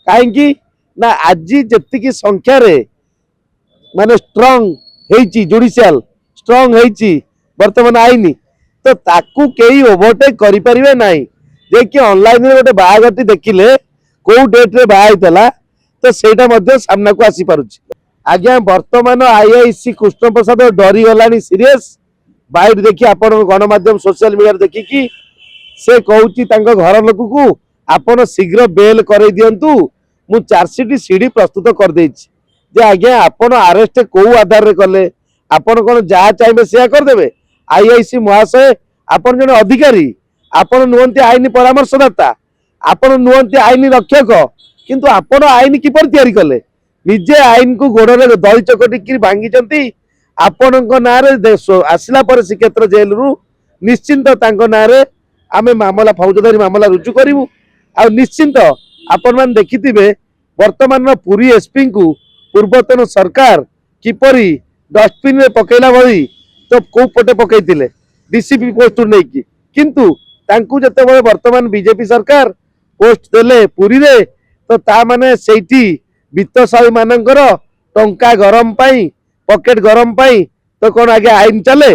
कहीं ना आज जी संख्यार माने स्ट्रंग जुडिशियल स्ट्रंग बर्तमान आईनी तो ताकू कई ओभरटेक करें ना जे कि ऑनलाइन गोटे बाहागर देखिले कौ डेट रे बाहा तो सेटा सामना को आसी पारुछि। आज्ञा वर्तमान आईआईसी कृष्ण प्रसाद डरी गला सीरीयस बाइट देखी आप गणमाध्यम सोशल मीडिया देखिकी से कहूँ घर लोक को आपण शीघ्र बेल कर दिंतु मु चार्जसीट सीडी प्रस्तुत कर देछि जे आज्ञा आपण अरेस्ट कौ आधार रे कले आपण कौन जहाँ चाहिए से करदे। आईआईसी महाशय आपण जन अधिकारी आपण नुहंती आईन परामर्शदाता आपण नुहंती आईन रक्षक किंतु आपण आईन किपर तैयारी कले निजे आईन को गोड़े दही चकटिक भांगी आपण ना आसला श्रीक्षेत्र जेल रु निश्चिंत ना आम मामला फौजदारी मामला रुजु करूँ। आ निश्चिंत आपण मैंने देखिथे वर्तमान पुरी एसपी को पूर्वतन सरकार किपरी डस्टबिन में पकेला भली तो कौ पटे पकईले डीसीपी पोस्ट नहीं किंतु तांकु जते वर्तमान बीजेपी सरकार पोस्ट देले पुरी रे तो ता माने सेठी वित्तशाली मानकर टंका गरम पाई पकेट गरम पाई तो कौन आगे आईन चले।